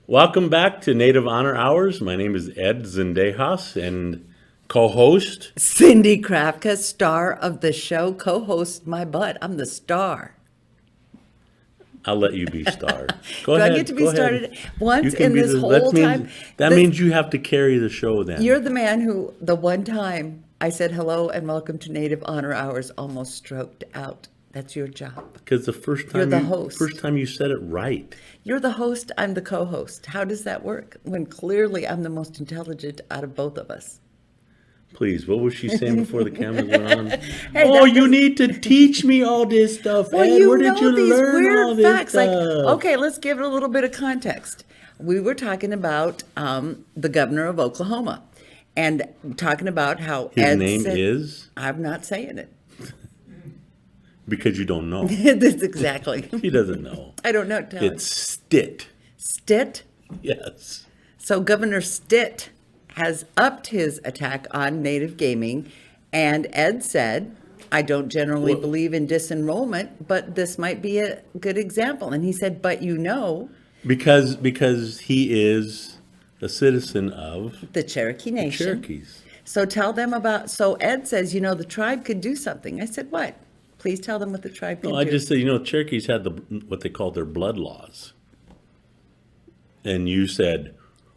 Welcome back to Native Honor Hours. My name is Ed Zendejas and co-host. Cindy Kravka, star of the show, co-host my butt. I'm the star. I'll let you be star. Go Do ahead. I get to be go ahead. started once You can in be this the- whole that means, time? That means you have to carry the show then. You're the man who, the one time I said hello and welcome to Native Honor Hours, almost stroked out. That's your job. Because the first time You're the host. First time you said it right. You're the host, I'm the co-host. How does that work? When clearly I'm the most intelligent out of both of us. Please, what was she saying before the cameras went on? Hey, oh, that you was- need to teach me all this stuff. Well, Ed. you Where know did you these learn weird all this facts. stuff? Like, okay, let's give it a little bit of context. We were talking about the governor of Oklahoma, and talking about how His Ed name said, is? I'm not saying it. Because you don't know. That's exactly. He doesn't know. I don't know. Tell It's Stitt. Stitt. Yes. So Governor Stitt has upped his attack on native gaming, and Ed said, I don't generally believe in disenrollment, but this might be a good example. And he said, but you know, Because he is a citizen of the Cherokee Nation. Cherokees. So tell them about, so Ed says, the tribe could do something. I said, what? Please tell them what the tribe can No, do. I just said, Cherokees had what they call their blood laws. And you said,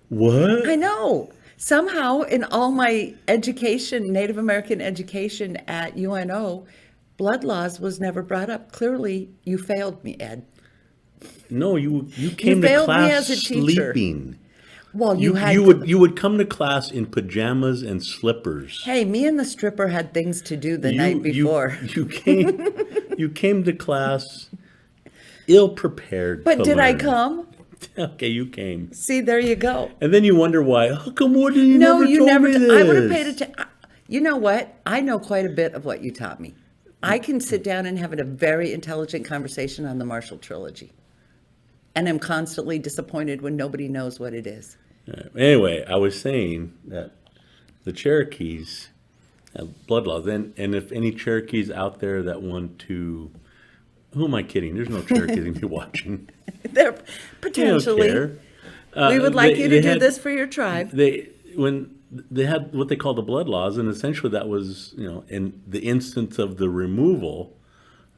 what? I know. Somehow in all my education, Native American education at UNO, blood laws was never brought up. Clearly, you failed me, Ed. No, you came to failed me class as a teacher. sleeping. Well, You would come to class in pajamas and slippers. Hey, me and the stripper had things to do the night before. You came to class ill prepared. But did I learn. come? Okay, you came. See, there you go. And then you wonder why. How come what did you No, never you told never. me I would have this? paid attention. You know what? I know quite a bit of what you taught me. I can sit down and have a very intelligent conversation on the Marshall Trilogy. And I'm constantly disappointed when nobody knows what it is. Anyway, I was saying that the Cherokees have blood laws. And if any Cherokees out there that want to, who am I kidding? There's no Cherokees going to be watching. They're They don't potentially. care. We would like you to do had- this for your tribe. When they had what they call the blood laws, and essentially that was, in the instance of the removal,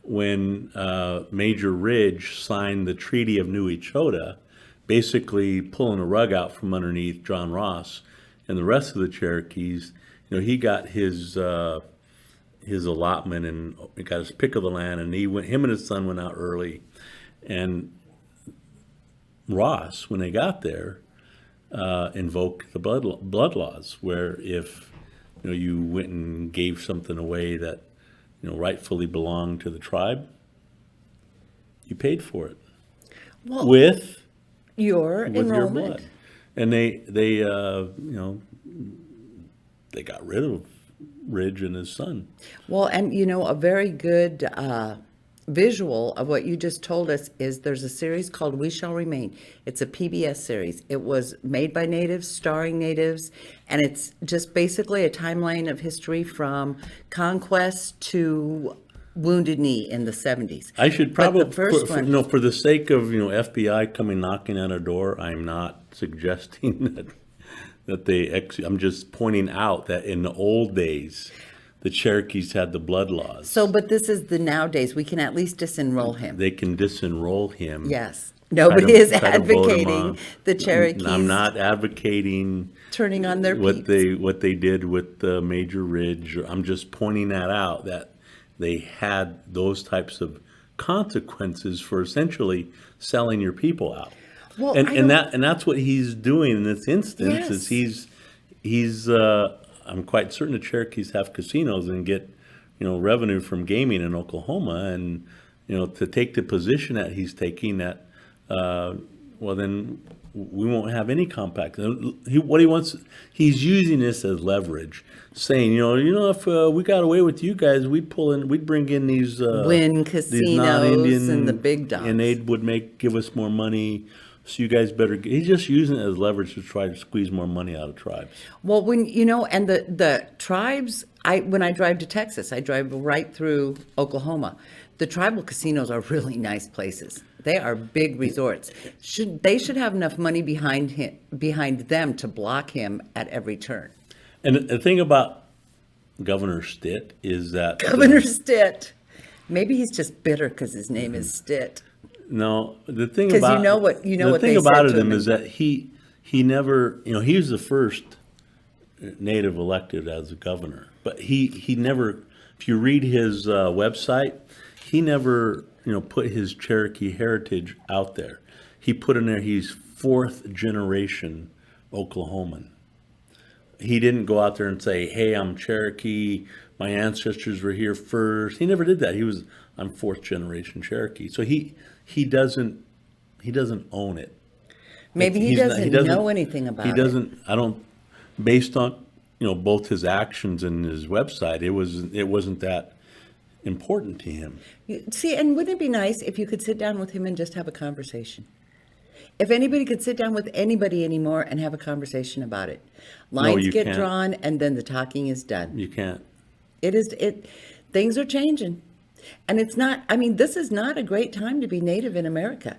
when Major Ridge signed the Treaty of New Echota, basically pulling a rug out from underneath John Ross and the rest of the Cherokees. He got his allotment and he got his pick of the land, and him and his son went out early, and Ross, when they got there, invoked the blood laws, where if you went and gave something away that rightfully belonged to the tribe, you paid for it Well, with your your enrollment. blood, and they got rid of Ridge and his son. Well, and a very good visual of what you just told us is there's a series called We Shall Remain. It's a PBS series. It was made by natives, starring natives, and it's just basically a timeline of history from conquest to Wounded Knee in the 70s. I should But probably, the first one, for the sake of FBI coming knocking at our door, I'm not suggesting that I'm just pointing out that in the old days, the Cherokees had the blood laws. so, but this is the nowadays. We can at least disenroll him. They can disenroll him. Yes. Nobody is try to vote him advocating off. the Cherokees I'm not advocating turning on their what peeps. they did with Major Ridge. I'm just pointing that out, that they had those types of consequences for essentially selling your people out. Well, and that's what he's doing in this instance. Yes. Is he's I'm quite certain the Cherokees have casinos and get revenue from gaming in Oklahoma, and to take the position that he's taking, that well, then we won't have any compact. He's using this as leverage, saying, if we got away with you guys, we'd bring in these Win these casinos non-Indian, and the big dogs. and they would give us more money. So you guys better. He's just using it as leverage to try to squeeze more money out of tribes. Well, when and the tribes, when I drive to Texas, I drive right through Oklahoma. The tribal casinos are really nice places. They are big resorts. They should have enough money behind them to block him at every turn. And the thing about Governor Stitt is that Governor Stitt. Maybe he's just bitter because his name is Stitt. no, the thing 'Cause about you know what the thing they about said to him him. is that he never, he was the first native elected as a governor, but he never. If you read his website, he never put his Cherokee heritage out there. He put in there he's fourth generation Oklahoman. He didn't go out there and say, "Hey, I'm Cherokee. My ancestors were here first." He never did that. I'm fourth generation Cherokee. So he doesn't own it. Maybe he doesn't know anything about it. He doesn't. I don't. Based on both his actions and his website, it wasn't that important to him. See, and wouldn't it be nice if you could sit down with him and just have a conversation? If anybody could sit down with anybody anymore and have a conversation about it. Lines you get can't. drawn and then the talking is done. You can't. Things are changing. And it's not, I mean, this is not a great time to be Native in America.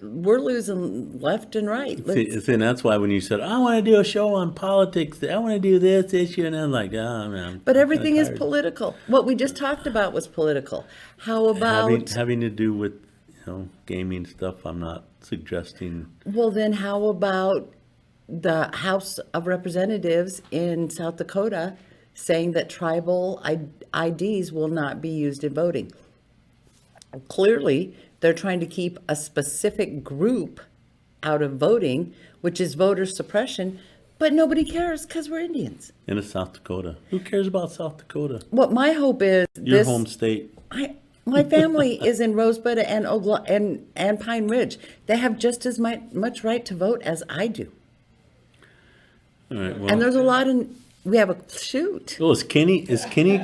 We're losing left and right. And that's why when you said, "I want to do a show on politics, I want to do this issue," and I'm like, "Oh man." But I'm everything kinda is tired. political. What we just talked about was political. How about, having to do with gaming stuff? I'm not suggesting. well then how about the House of Representatives in South Dakota saying that tribal IDs will not be used in voting? Clearly, they're trying to keep a specific group out of voting, which is voter suppression, but nobody cares because we're Indians. In South Dakota, who cares about South Dakota? What my hope is Your home state. my family is in Rosebud and Pine Ridge. They have just as much right to vote as I do. All right. Well, And there's a lot we have a shoot. is Kenny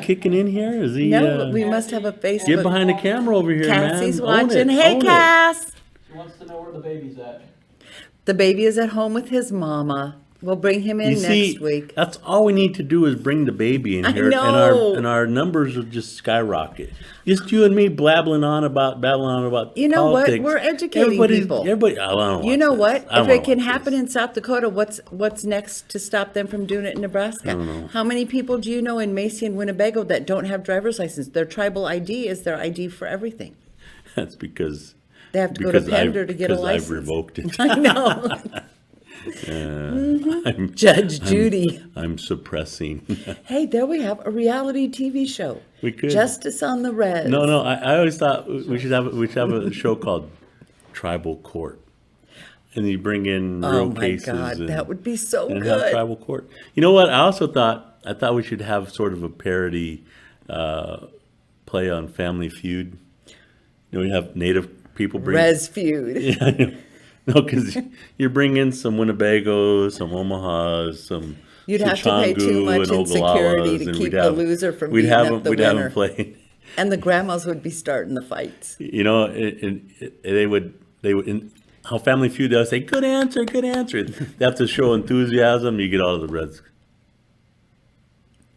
kicking in here? Is he? No, we must have a Facebook. Get behind the camera over here, man. Cassie's Own watching. it, Hey, own it. Cass. She wants to know where the baby's at. The baby is at home with his mama. We'll bring him in You see, next week. that's all we need to do is bring the baby in I here, know. and our numbers will just skyrocket. Just you and me babbling on about You know what? politics. We're educating people. Everybody, I don't You watch know this. what? I don't If wanna it can watch happen this. in South Dakota, what's next to stop them from doing it in Nebraska? I don't know. How many people do you know in Macy and Winnebago that don't have driver's license? Their tribal ID is their ID for everything. That's because They have to go to Pender to get a because license. I've revoked it. I know. I'm, Judge Judy. I'm suppressing. Hey, there we have a reality TV show. We could. Justice on the Res. No. I always thought we should have a show called Tribal Court, and you bring in real Oh my cases. God, that would be so and have good. Tribal Court. You know what? I thought we should have sort of a parody play on Family Feud. We have Native people bring. Res feud. Yeah, I know. No, because you bring in some Winnebagos, some Omahas, some. You'd have to pay too Sichangu much and in security Oglalas, to and keep we'd the have- loser from we'd beating have up them, the we'd have winner. them play. And the grandmas would be starting the fights. They would. In how Family Feud, they'll say, "Good answer, good answer." They have to show enthusiasm. You get all of the reds.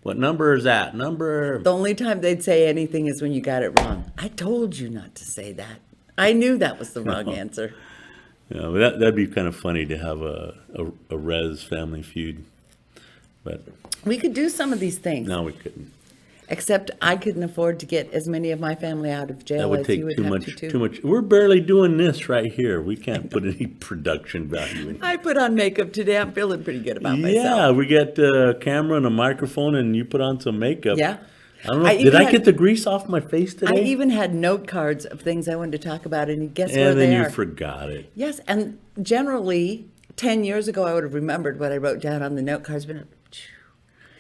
What number is that? Number. The only time they'd say anything is when you got it wrong. I told you not to say that. I knew that was the wrong answer. Yeah, but that'd be kind of funny to have a res Family Feud, but We could do some of these things, no, we couldn't. except I couldn't afford to get as many of my family out of That jail would as take you would too have much. to. Too much. We're barely doing this right here. We can't put any production value in. I put on makeup today. I'm feeling pretty good about Yeah, myself. we get a camera and a microphone, and you put on some makeup. Yeah. I don't know. I Did even I had- get the grease off my face I today? even had note cards of things I wanted to talk about, and guess where and then they you are? forgot it. Yes, and generally, 10 years ago, I would have remembered what I wrote down on the note cards, but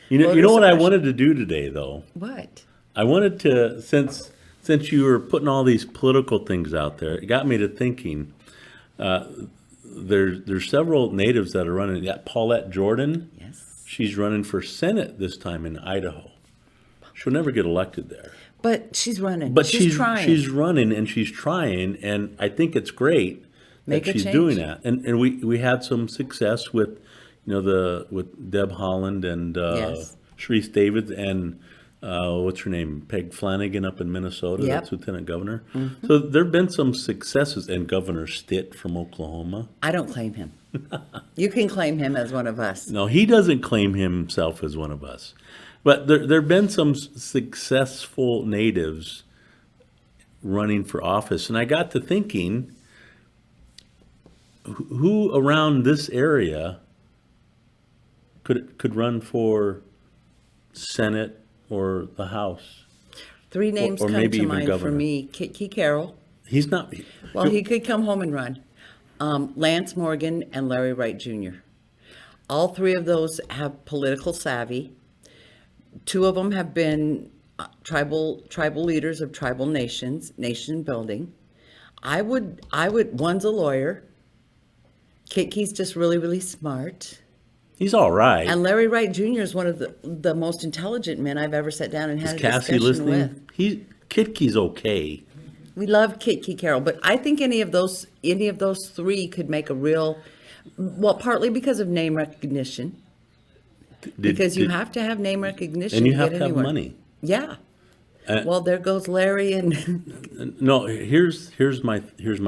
You know Voter what I suppression. wanted to do today, though. what? I wanted to, since you were putting all these political things out there, it got me to thinking. There's several natives that are running. You got Paulette Jordan. Yes. She's running for Senate this time in Idaho. She'll never get elected there. But she's running. But she's trying. She's running and she's trying, and I think it's great Make that a she's change. doing that. And we had some success with, with Deb Holland and Yes. Sharice Davids and what's her name? Peg Flanagan up in Minnesota. Yep. That's Lieutenant Governor. So there have been some successes, and Governor Stitt from Oklahoma. I don't claim him. You can claim him as one of us. No, he doesn't claim himself as one of us. But there have been some successful natives running for office. And I got to thinking, who around this area could run for Senate or the House? Three names or come maybe to even mind governor. for me. Kit Carroll. He's not. Well, he could come home and run. Lance Morgan and Larry Wright Jr. All three of those have political savvy. Two of them have been tribal leaders of tribal nations, nation building. I would. One's a lawyer. Kit's just really, really smart. He's all right. And Larry Wright Jr. is one of the most intelligent men I've ever sat down and had Is a Cassie discussion listening? with. Kit's okay. We love Kit Carroll, but I think any of those three could make a real, well, partly because of name recognition, because you have to have name recognition and you to have get to have anywhere. money. Yeah. Well, there goes Larry and No, here's my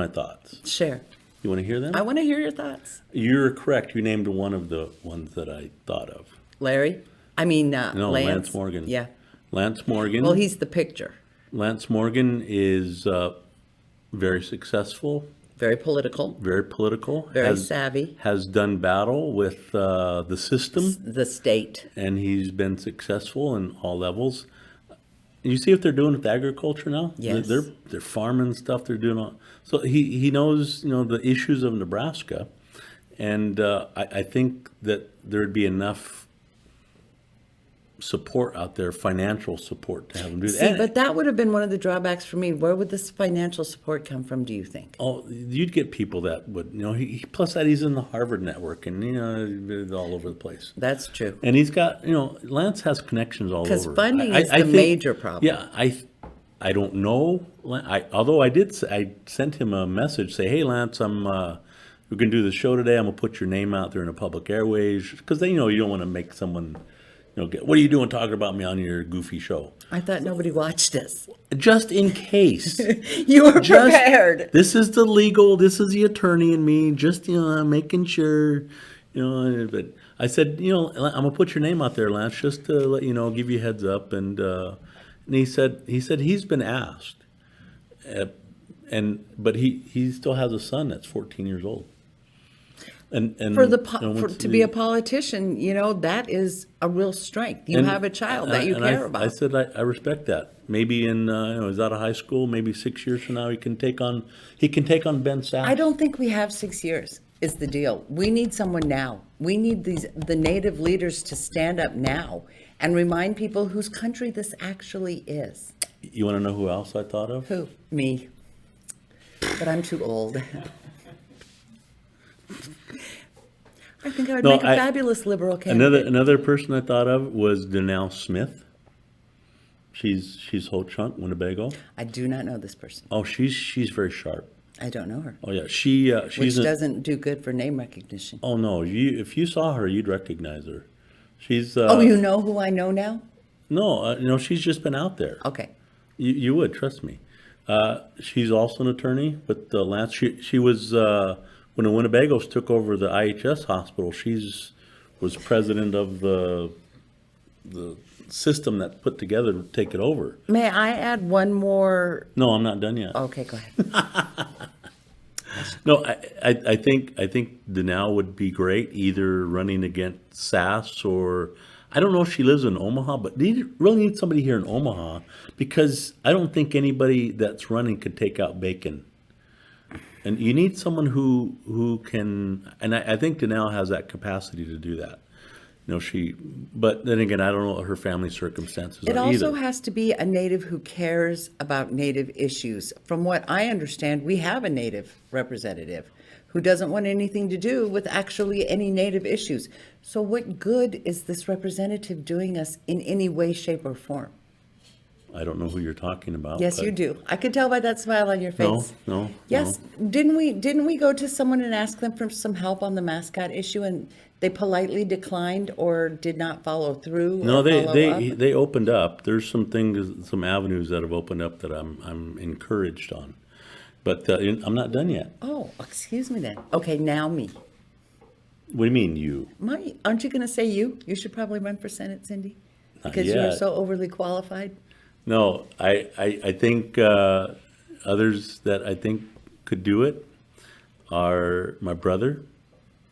thoughts. Cher. You want to hear them? I want to hear your thoughts. You're correct. You named one of the ones that I thought of. Larry? I mean, No, Lance Morgan. Yeah. Lance Morgan. Well, he's the picture. Lance Morgan is very successful, Very political, very political, very savvy. has done battle with the system, The state. and he's been successful in all levels. You see what they're doing with agriculture now? Yes. They're farming stuff. They're doing all. So he knows the issues of Nebraska, and I think that there'd be enough support out there, financial support, to have him do that. See, but that would have been one of the drawbacks for me. Where would this financial support come from, do you think? Oh, you'd get people that would, plus that he's in the Harvard network, and it's all over the place. That's true. And he's got, Lance has connections all over. 'Cause funding is I the think- major problem. Yeah, I don't know. Although I sent him a message, say, hey, Lance, we're gonna do the show today. I'm gonna put your name out there in the public airways, because you don't want to make someone, what are you doing talking about me on your goofy show? I thought nobody watched us. Just in case. You were prepared. This is this is the attorney and me, just, making sure, but I said, I'm gonna put your name out there, Lance, just to let you know, give you a heads up. And he said he's been asked, but he still has a son that's 14 years old. And To be a politician, that is a real strength. You have a child that you care about. I said I respect that. Maybe he's out of high school. Maybe 6 years from now he can take on Ben Sass. I don't think we have 6 years. Is the deal. We need someone now. We need the native leaders to stand up now and remind people whose country this actually is. You want to know who else I thought of? Who? Me. But I'm too old. I think I would make a fabulous liberal candidate. Another person I thought of was Danelle Smith. She's Ho-Chunk, Winnebago. I do not know this person. Oh, she's very sharp. I don't know her. Oh yeah, she's Which doesn't do good for name recognition. Oh no, if you saw her, you'd recognize her. She's. Oh, you know who I know now? No, she's just been out there. Okay. You would trust me. She's also an attorney, but Lance. She was when the Winnebagos took over the IHS hospital. Was president of the system that put together to take it over. May I add one more? No, I'm not done yet. Okay, go ahead. No, I think Danelle would be great, either running against Sass or I don't know if she lives in Omaha, but really need somebody here in Omaha, because I don't think anybody that's running could take out Bacon. And you need someone who can, and I think Danelle has that capacity to do that. But then again, I don't know what her family circumstances It are also either. has to be a native who cares about native issues. From what I understand, we have a native representative who doesn't want anything to do with actually any native issues. So what good is this representative doing us in any way, shape, or form? I don't know who you're talking about. Yes, but you do. I could tell by that smile on your face. No. Yes, didn't we go to someone and ask them for some help on the mascot issue, and they politely declined or did not follow through? No, or follow up? they opened up. There's some things, some avenues that have opened up that I'm encouraged on, but I'm not done yet. Oh, excuse me then. Okay, now me. What do you mean, you? Aren't you going to say you? You should probably run for Senate, Cindy, Not because you're yet. so overly qualified. No, I think others that I think could do it are my brother,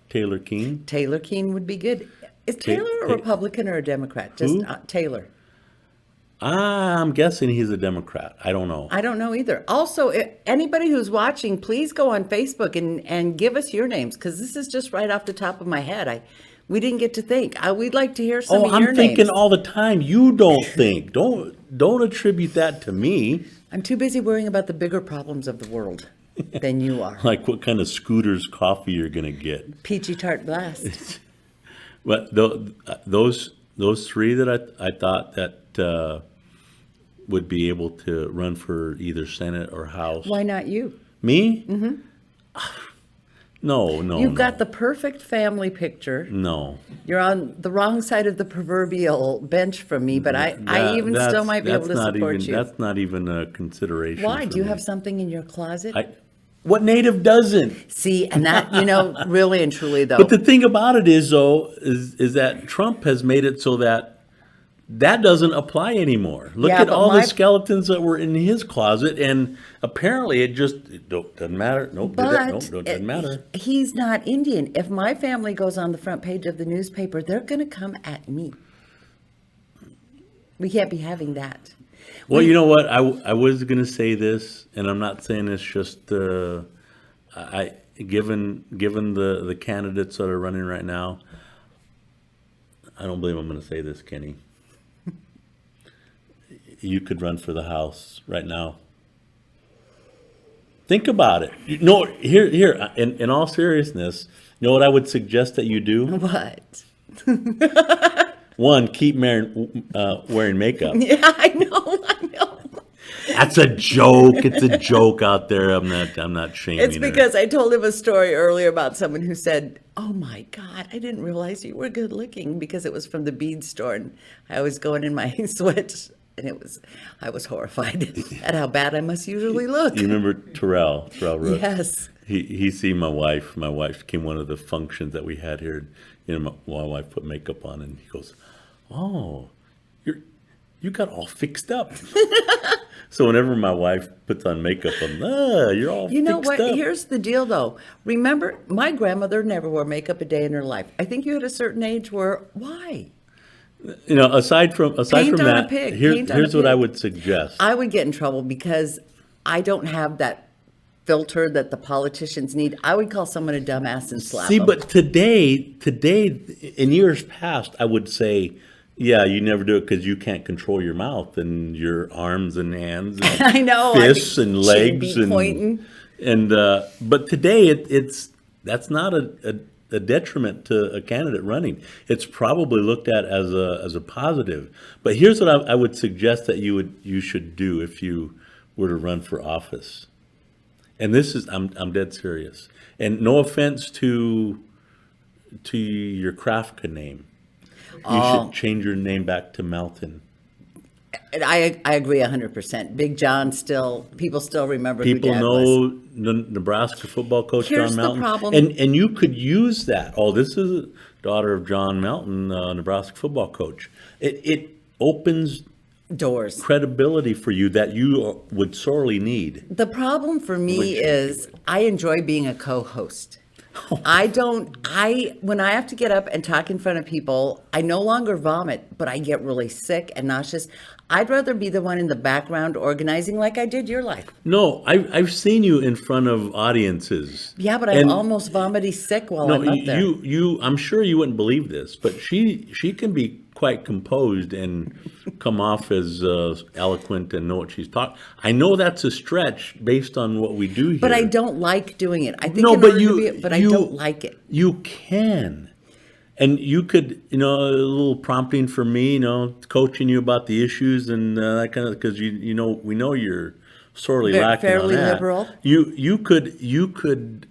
Taylor Keene. Taylor Keene would be good. Is Taylor a Republican or a Democrat? Just Who? Taylor. I'm guessing he's a Democrat. I don't know. I don't know either. Also, anybody who's watching, please go on Facebook and give us your names, because this is just right off the top of my head. We didn't get to think. We'd like to hear some of your I'm thinking names. all the time. You don't think. Don't attribute that to me. I'm too busy worrying about the bigger problems of the world than you are. Like what kind of Scooter's coffee you're gonna get. Peachy Tart Blast. But those three that I thought that would be able to run for either Senate or House. Why not you? Me? Mm-hmm. No. You've got the perfect family picture. No. You're on the wrong side of the proverbial bench from me, but I even still might be able to support you. That's not even a consideration. Why? for Do you me. have something in your closet? What native doesn't? See, and that, really and truly though. But the thing about it is, though, is that Trump has made it so that doesn't apply anymore. Look Yeah, at but all my- the skeletons that were in his closet, and apparently it doesn't matter. Nope, doesn't matter. He's not Indian. If my family goes on the front page of the newspaper, they're going to come at me. We can't be having that. Well, you know what? I was going to say this, and I'm not saying this just given the candidates that are running right now. I don't believe I'm going to say this, Kenny. You could run for the House right now. Think about it. Here. In all seriousness, you know what I would suggest that you do? What? One, keep wearing makeup. Yeah, I know. That's a joke. It's a joke out there. I'm not shaming It's her. because I told him a story earlier about someone who said, "Oh my God, I didn't realize you were good looking," because it was from the bead store, and I was going in my sweats, and I was horrified at how bad I must usually look. You remember Terrell Rook? Yes. He seen my wife. My wife came one of the functions that we had here. My wife put makeup on, and he goes, "Oh, you got all fixed up." So whenever my wife puts on makeup, you're all You know fixed what? up. Here's the deal, though. Remember, my grandmother never wore makeup a day in her life. I think you at a certain age were, why? Aside from Paint on a that, pig. here's Paint on a what I pig. would suggest. I would get in trouble because I don't have that filter that the politicians need. I would call someone a dumbass and slap See, them. but today, in years past, I would say, yeah, you never do it because you can't control your mouth and your arms and hands and I know. fists and She'd legs be pointing. but today that's not a detriment to a candidate running. It's probably looked at as a positive. But here's what I would suggest that you should do if you were to run for office. And this is I'm dead serious. And no offense to your Krafka name. You should change your name back to Melton. And I agree 100%. Big John people still remember People who Dad know was. the Nebraska football coach Here's John the Melton. problem. And you could use that. Oh, this is a daughter of John Melton, Nebraska football coach. It opens Doors. credibility for you that you would sorely need. The problem for me is I enjoy being a co-host. When I have to get up and talk in front of people, I no longer vomit, but I get really sick and nauseous. I'd rather be the one in the background organizing like I did your life. No, I've seen you in front of audiences. Yeah, but I'm And- almost vomity sick while I'm up there. I'm sure you wouldn't believe this, but she can be quite composed and come off as eloquent and know what she's talking. I know that's a stretch based on what we do here. But I don't like doing it. I think No, in but order to you- be, but I you- don't like it. You can. And you could, a little prompting for me, coaching you about the issues and that kind of, because we know you're sorely lacking on Fairly that. liberal. You could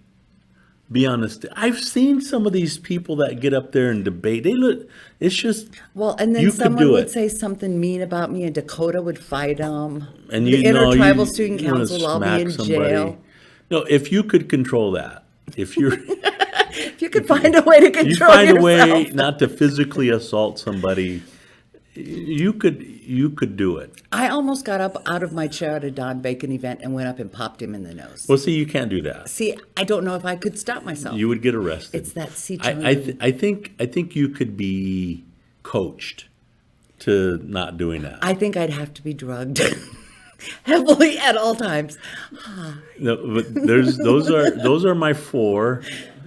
be honest. I've seen some of these people that get up there and debate. They look. It's just. Well, and then you could someone do would it. say something mean about me, and Dakota would fight them. And the you know, Intertribal you- Student you wanna Council, I'll be smack in somebody. jail. No, if you could control that, if you're. If you could find a way to You control find yourself. a way not to physically assault somebody. You could do it. I almost got up out of my chair at a Don Bacon event and went up and popped him in the nose. Well, see, you can't do that. See, I don't know if I could stop myself. You would get arrested. It's that I think you could be coached to not doing that. I think I'd have to be drugged heavily at all times. No, but those are my four.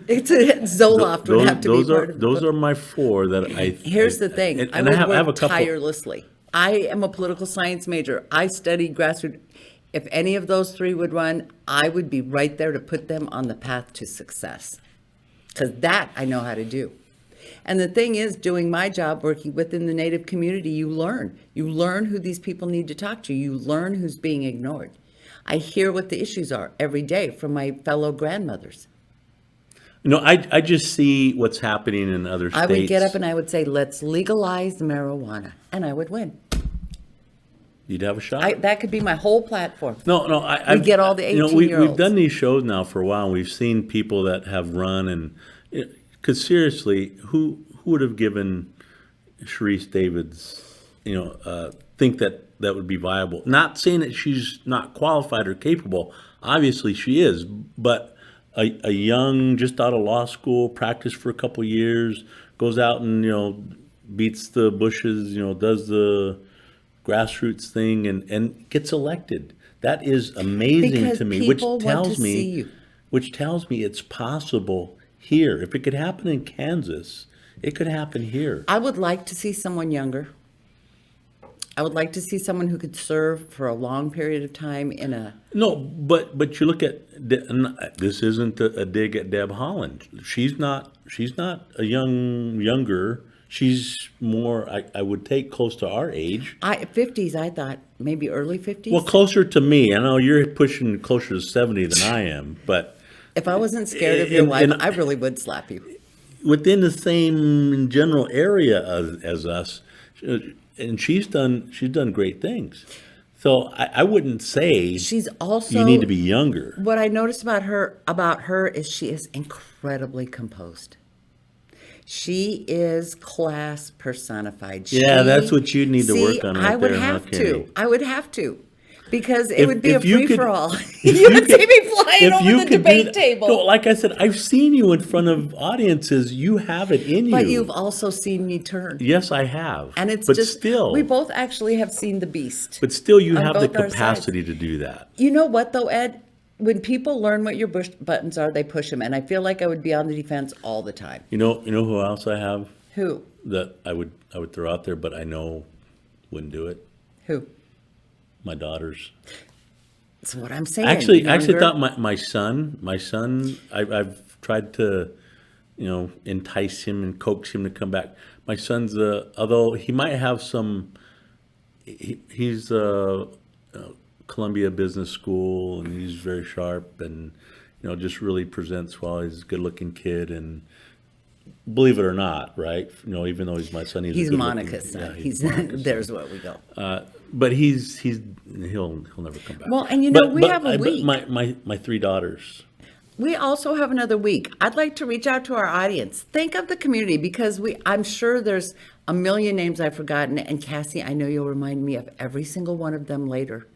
It's Zoloft would have to be part of it. Those are my four that I. Here's the thing. and I I would have a work couple. tirelessly. I am a political science major. I studied grassroots. If any of those three would run, I would be right there to put them on the path to success. Because that I know how to do. And the thing is, doing my job, working within the Native community, you learn. You learn who these people need to talk to. You learn who's being ignored. I hear what the issues are every day from my fellow grandmothers. I just see what's happening in other states. I would get up and I would say, let's legalize marijuana. And I would win. You'd have a shot. That could be my whole platform. No. We get all the We've 18-year-olds. done these shows now for a while. And we've seen people that have run, and because seriously, who would have given Sharice Davids, think that would be viable? Not saying that she's not qualified or capable. Obviously, she is, but. A young, just out of law school, practiced for a couple years, goes out and, beats the bushes, does the grassroots thing and gets elected. That is amazing Because to me, people want to see you. which tells me it's possible here. If it could happen in Kansas, it could happen here. I would like to see someone younger. I would like to see someone who could serve for a long period of time in a... No, but you look at this isn't a dig at Deb Holland. She's not a younger. She's more. I would take close to our age. 50s, I thought. Maybe early 50s. Well, closer to me. I know you're pushing closer to 70 than I am, but if I wasn't scared of your wife, and- I really would slap you. within the same general area as us, and she's done great things. So I wouldn't say She's also... you need to be younger. What I noticed about her is she is incredibly composed. She is class personified. Yeah, that's what you need to work on right I would there, huh, have Kenny? to. I would have to. Because it would be a if you could- free-for-all. if You would could- see me flying if over you the could do debate that- table. No, like I said, I've seen you in front of audiences. You have it in you. But you've also seen me turn. Yes, I have. And it's but just... still, We both actually have seen the beast. but still, you on have the both our capacity to do that. You know what, though, Ed? When people learn what your buttons are, they push them. And I feel like I would be on the defense all the time. You know who else I have Who? that I would throw out there, but I know wouldn't do it. Who? My daughters. That's what I'm saying. Actually, Younger. thought my son. I've tried to, entice him and coax him to come back. My son's although he might have some. He's Columbia Business School, and he's very sharp, and just really presents well. He's a good-looking kid, and believe it or not, right? Even though he's my son, he's a good-looking- Monica's son. yeah, he's Monica's there's where we go. but he'll never come back. Well, and we have a week. My three daughters. We also have another week. I'd like to reach out to our audience. Think of the community, because I'm sure there's a million names I've forgotten. And Cassie, I know you'll remind me of every single one of them later.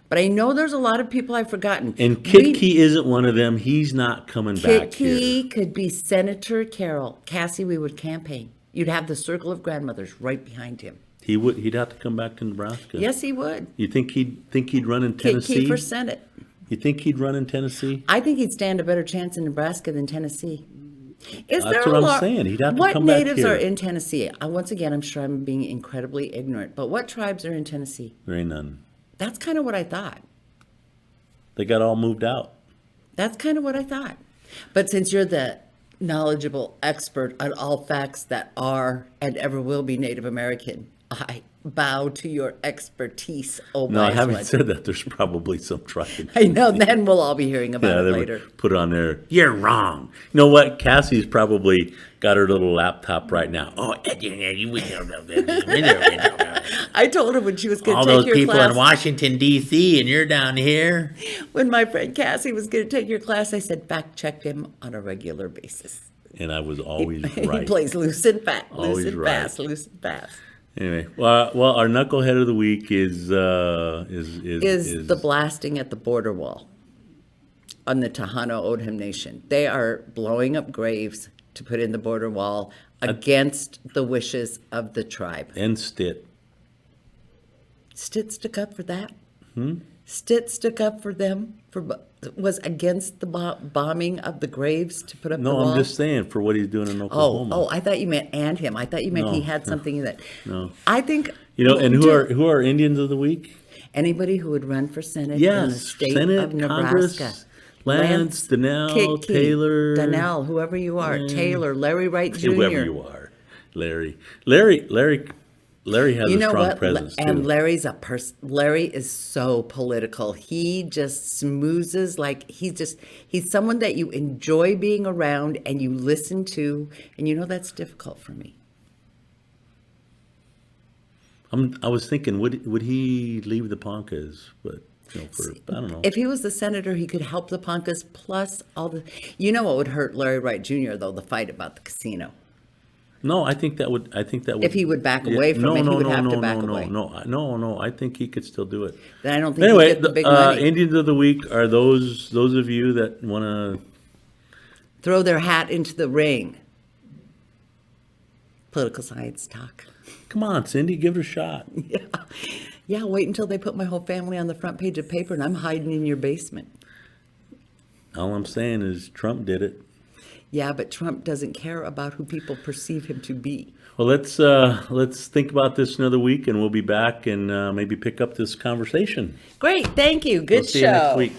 But I know there's a lot of people I've forgotten. And Kid Key isn't one of them. He's not coming back Kid Key here. could be Senator Carroll. Cassie, we would campaign. You'd have the circle of grandmothers right behind him. He'd have to come back to Nebraska. Yes, he would. You think he'd run in Kid Tennessee? Key for Senate. You think he'd run in Tennessee? I think he'd stand a better chance in Nebraska than Tennessee. Is That's there what a I'm lot- saying. He'd have to what come back natives here. are in Tennessee? Once again, I'm sure I'm being incredibly ignorant, but what tribes are in Tennessee? There ain't none. That's kind of what I thought. They got all moved out. That's kind of what I thought. But since you're the knowledgeable expert on all facts that are and ever will be Native American. I bow to your expertise, oh No, wise having one. said that, there's probably some tribe. I know, then we'll all be hearing about Yeah, it they later. would put on there, you're wrong. You know what? Cassie's probably got her little laptop right now. Oh, I told her when she was going all to take those your people class, in Washington, D.C., and you're down here. when my friend Cassie was going to take your class, I said, fact check him on a regular basis. And I was always He right. plays loose and fast, Always loose and right. fast, loose and fast. Anyway, well, our knucklehead of the week is Is the blasting at the border wall on the Tohono O'odham Nation. They are blowing up graves to put in the border wall against the wishes of the tribe. and Stitt. Stitt stuck up for that. Stitt stuck up for them, was against the bombing of the graves to put up the No, wall. I'm just saying for what he's doing in Oklahoma. Oh, I thought you meant and him. I thought you meant he No, had something that. no. I think. You know, and Do- who are Indians of the week? Anybody who would run for Senate in the Yes, state Senate, of Nebraska. Congress, Lance, Donnell, Kiki, Taylor. Donnell, whoever you are, Taylor, Larry Wright Jr. Whoever you are, Larry has You a know strong what? presence too. And Larry's a person. Larry is so political. He just smoozes like he's someone that you enjoy being around and you listen to, and you know that's difficult for me. I was thinking, would he leave the Poncas? But I don't know. If he was the senator, he could help the Poncas plus all the. You know what would hurt Larry Wright Jr. though? The fight about the casino. No, I think that would. If he would back away from it, he would have to back away. No. I think he could still do it. Then I don't think Anyway, he'd get the big money. Indians of the week are those of you that want to. Throw their hat into the ring. Political science talk. Come on, Cindy, give it a shot. Yeah, wait until they put my whole family on the front page of paper and I'm hiding in your basement. All I'm saying is Trump did it. Yeah, but Trump doesn't care about who people perceive him to be. Well, let's think about this another week, and we'll be back and maybe pick up this conversation. Great, thank you. Good We'll see show. you next week.